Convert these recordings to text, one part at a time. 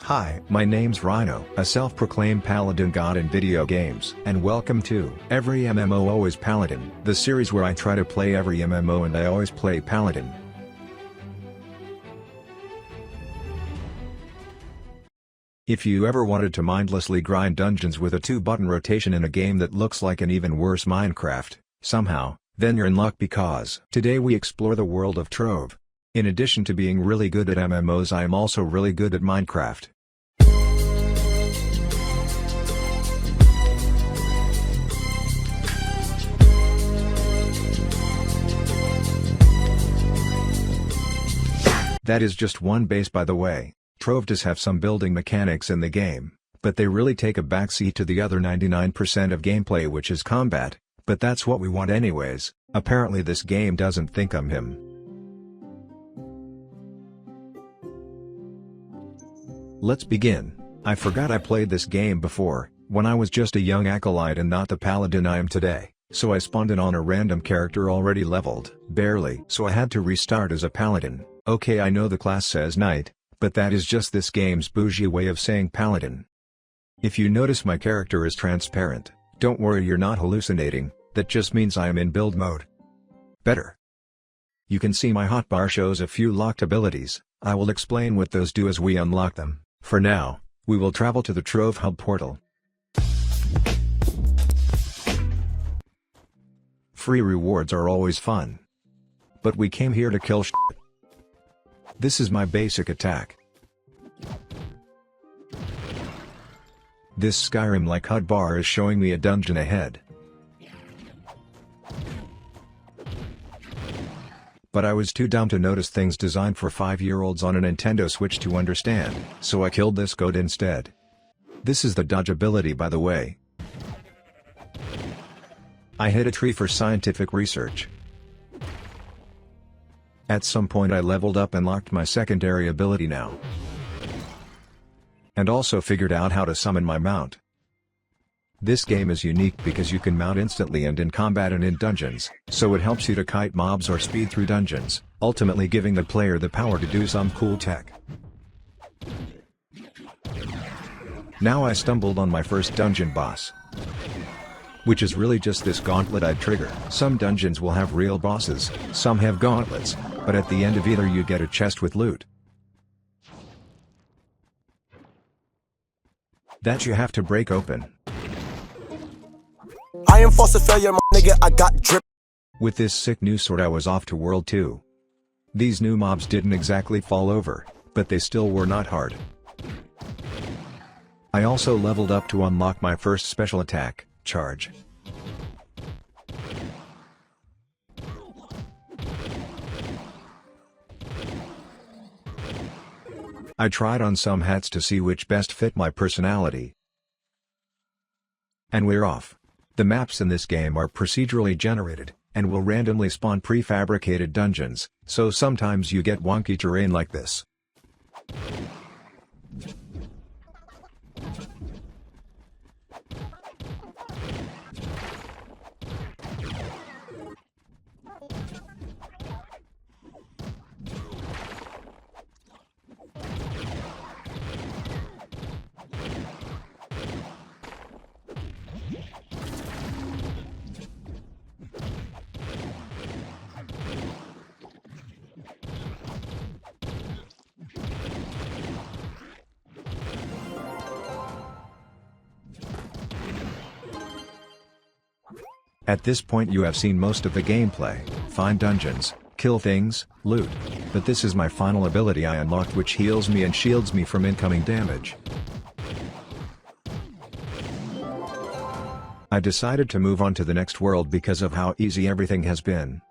Hi, my name's Ryno, a self-proclaimed Paladin god in video games, and welcome to Every MMO Always Paladin, the series where I try to play every MMO and I always play Paladin. If you ever wanted to mindlessly grind dungeons with a 2-button rotation in a game that looks like an even worse Minecraft, somehow, then you're in luck because today we explore the world of Trove. In addition to being really good at MMOs, I am also really good at Minecraft. That is just one base, by the way. Trove does have some building mechanics in the game, but they really take a backseat to the other 99% of gameplay, which is combat, but that's what we want anyways. Apparently this game doesn't think I'm him. Let's begin. I forgot I played this game before, when I was just a young acolyte and not the paladin I am today, so I spawned in on a random character already leveled, barely, so I had to restart as a paladin. Okay, I know the class says knight, but that is just this game's bougie way of saying paladin. If you notice my character is transparent, don't worry, you're not hallucinating, that just means I am in build mode. Better. You can see my hotbar shows a few locked abilities. I will explain what those do as we unlock them. For now, we will travel to the Trove hub portal. Free rewards are always fun. But we came here to kill shit. This is my basic attack. This Skyrim-like HUD bar is showing me a dungeon ahead. But I was too dumb to notice things designed for 5-year-olds on a Nintendo Switch to understand, so I killed this goat instead. This is the dodge ability, by the way. I hit a tree for scientific research. At some point I leveled up and locked my secondary ability now. And also figured out how to summon my mount. This game is unique because you can mount instantly and in combat and in dungeons, so it helps you to kite mobs or speed through dungeons, ultimately giving the player the power to do some cool tech. Now I stumbled on my first dungeon boss, which is really just this gauntlet I trigger. Some dungeons will have real bosses, some have gauntlets, but at the end of either you get a chest with loot that you have to break open. I am false a failure, my nigga, I got drip. With this sick new sword I was off to World 2. These new mobs didn't exactly fall over, but they still were not hard. I also leveled up to unlock my first special attack, Charge. I tried on some hats to see which best fit my personality. And we're off. The maps in this game are procedurally generated, and will randomly spawn prefabricated dungeons, so sometimes you get wonky terrain like this. At this point you have seen most of the gameplay: find dungeons, kill things, loot. But this is my final ability I unlocked, which heals me and shields me from incoming damage. I decided to move on to the next world because of how easy everything has been.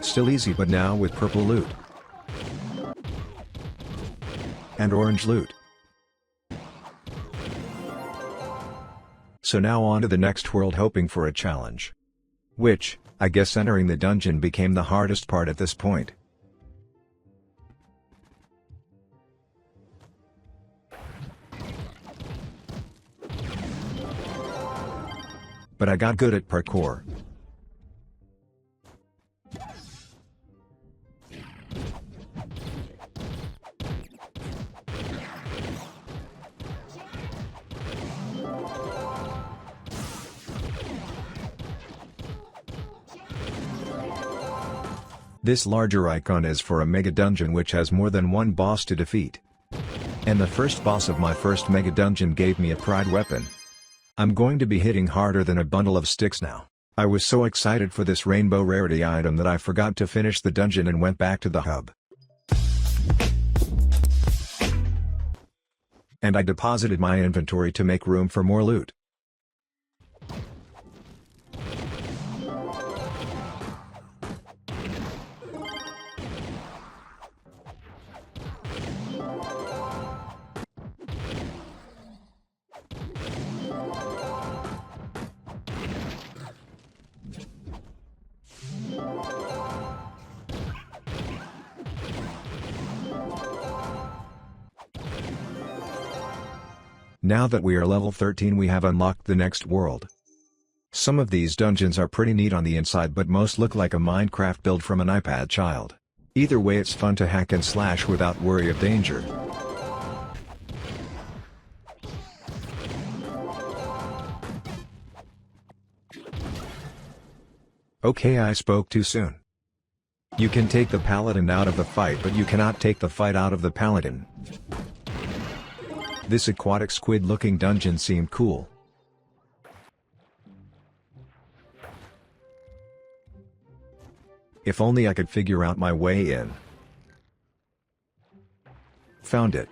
Still easy, but now with purple loot. And orange loot. So now on to the next world, hoping for a challenge. Which, I guess entering the dungeon became the hardest part at this point. but I got good at parkour. This larger icon is for a mega dungeon which has more than one boss to defeat. And the first boss of my first mega dungeon gave me a pride weapon. I'm going to be hitting harder than a bundle of sticks now. I was so excited for this rainbow rarity item that I forgot to finish the dungeon and went back to the hub. And I deposited my inventory to make room for more loot. Now that we are level 13, we have unlocked the next world. Some of these dungeons are pretty neat on the inside, but most look like a Minecraft build from an iPad child. Either way, it's fun to hack and slash without worry of danger. Okay, I spoke too soon. You can take the Paladin out of the fight, but you cannot take the fight out of the Paladin. This aquatic squid-looking dungeon seemed cool. If only I could figure out my way in. Found it.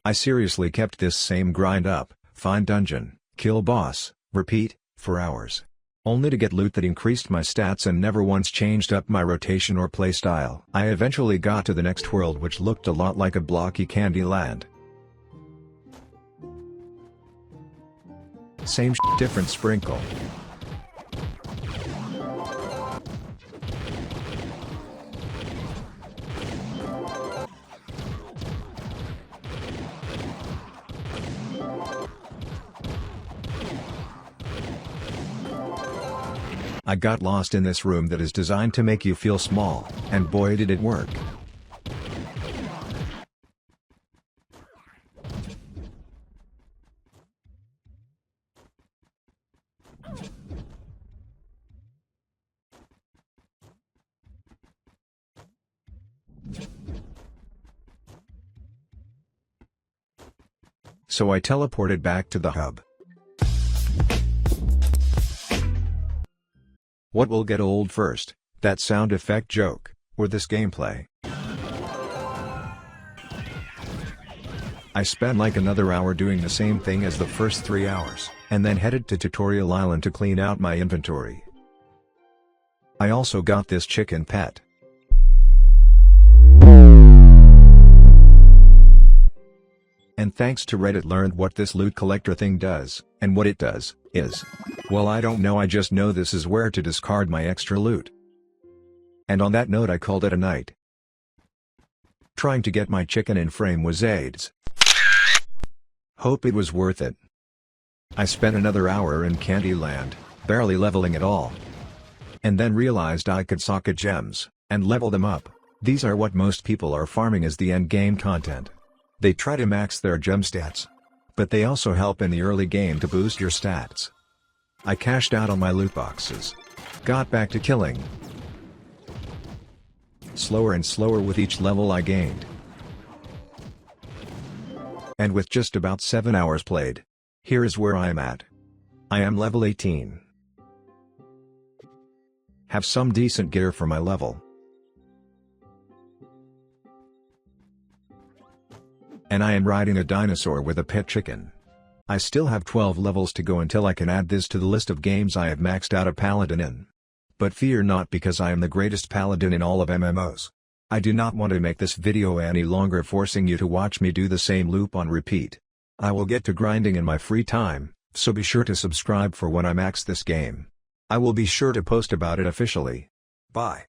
I seriously kept this same grind up, find dungeon, kill boss, repeat, for hours. Only to get loot that increased my stats and never once changed up my rotation or playstyle. I eventually got to the next world, which looked a lot like a blocky candy land. Same shit, different sprinkle. I got lost in this room that is designed to make you feel small, and boy did it work. So I teleported back to the hub. What will get old first, that sound effect joke, or this gameplay? I spent like another hour doing the same thing as the first 3 hours, and then headed to Tutorial Island to clean out my inventory. I also got this chicken pet. And thanks to Reddit learned what this loot collector thing does, and what it does, is... well, I don't know, I just know this is where to discard my extra loot. And on that note, I called it a night. Trying to get my chicken in frame was AIDS. Hope it was worth it. I spent another hour in Candyland, barely leveling at all. And then realized I could socket gems, and level them up. These are what most people are farming as the end game content. They try to max their gem stats. But they also help in the early game to boost your stats. I cashed out on my loot boxes. Got back to killing. Slower and slower with each level I gained. And with just about 7 hours played, here is where I am at. I am level 18. Have some decent gear for my level. And I am riding a dinosaur with a pet chicken. I still have 12 levels to go until I can add this to the list of games I have maxed out a Paladin in. But fear not, because I am the greatest Paladin in all of MMOs. I do not want to make this video any longer, forcing you to watch me do the same loop on repeat. I will get to grinding in my free time, so be sure to subscribe for when I max this game. I will be sure to post about it officially. Bye.